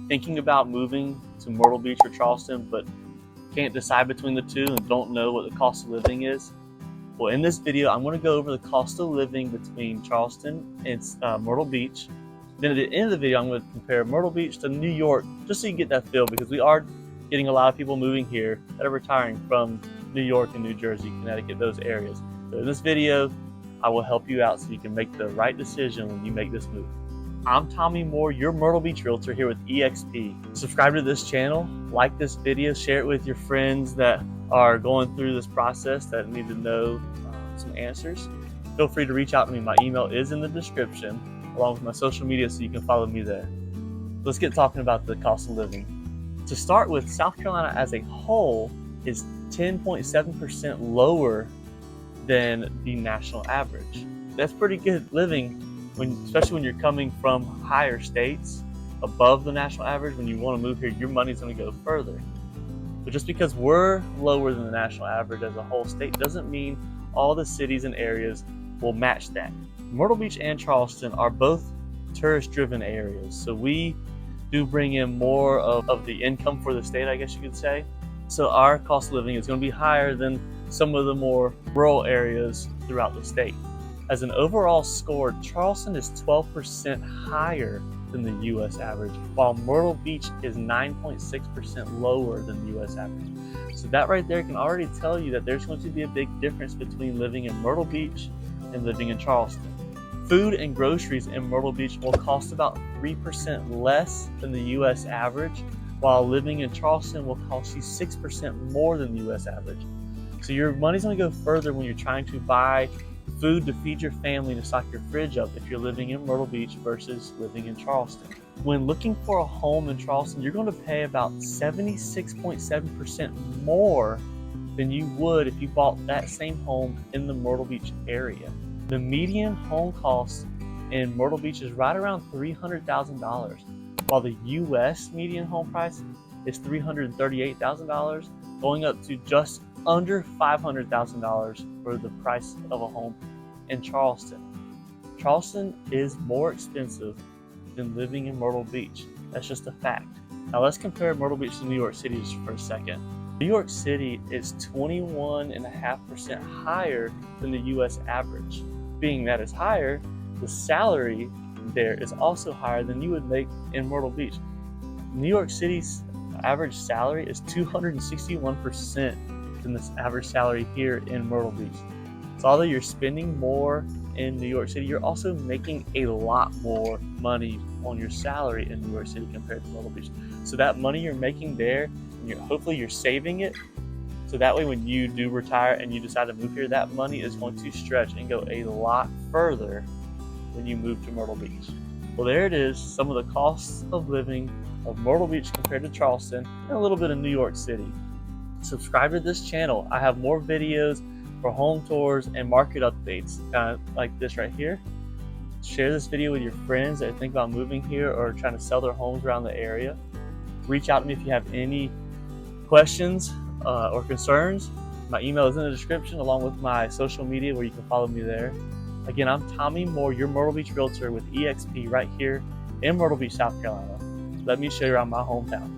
thinking about moving to Myrtle Beach or Charleston, but can't decide between the two and don't know what the cost of living is? Well, in this video, I'm going to go over the cost of living between Charleston and Myrtle Beach. Then at the end of the video, I'm going to compare Myrtle Beach to New York, just so you get that feel, because we are getting a lot of people moving here that are retiring from New York and New Jersey, Connecticut, those areas. So in this video, I will help you out so you can make the right decision when you make this move. I'm Tommy Moore, your Myrtle Beach Realtor here with EXP. Subscribe to this channel, like this video, share it with your friends that are going through this process that need to know some answers. Feel free to reach out to me. My email is in the description, along with my social media, so you can follow me there. Let's get talking about the cost of living. To start with, South Carolina as a whole is 10.7% lower than the national average. That's pretty good living, especially when you're coming from higher states above the national average. When you want to move here, your money's going to go further. But just because we're lower than the national average as a whole state doesn't mean all the cities and areas will match that. Myrtle Beach and Charleston are both tourist-driven areas, so we do bring in more of the income for the state, I guess you could say. So our cost of living is going to be higher than some of the more rural areas throughout the state. As an overall score, Charleston is 12% higher than the U.S. average, while Myrtle Beach is 9.6% lower than the U.S. average. So that right there can already tell you that there's going to be a big difference between living in Myrtle Beach and living in Charleston. Food and groceries in Myrtle Beach will cost about 3% less than the U.S. average, while living in Charleston will cost you 6% more than the U.S. average. So your money's going to go further when you're trying to buy food to feed your family to stock your fridge up if you're living in Myrtle Beach versus living in Charleston. When looking for a home in Charleston, you're going to pay about 76.7% more than you would if you bought that same home in the Myrtle Beach area. The median home cost in Myrtle Beach is right around $300,000, while the U.S. median home price is $338,000, going up to just under $500,000 for the price of a home in Charleston. Charleston is more expensive than living in Myrtle Beach. That's just a fact. Now let's compare Myrtle Beach to New York City just for a second. New York City is 21.5% higher than the U.S. average. Being that it's higher, the salary there is also higher than you would make in Myrtle Beach. New York City's average salary is 261% than the average salary here in Myrtle Beach. So although you're spending more in New York City, you're also making a lot more money on your salary in New York City compared to Myrtle Beach. So that money you're making there, hopefully you're saving it, so that way when you do retire and you decide to move here, that money is going to stretch and go a lot further when you move to Myrtle Beach. Well, there it is, some of the costs of living of Myrtle Beach compared to Charleston, and a little bit of New York City. Subscribe to this channel. I have more videos for home tours and market updates, kind of like this right here. Share this video with your friends that think about moving here or trying to sell their homes around the area. Reach out to me if you have any questions or concerns. My email is in the description, along with my social media where you can follow me there. Again, I'm Tommy Moore, your Myrtle Beach Realtor with EXP right here in Myrtle Beach, South Carolina. Let me show you around my hometown.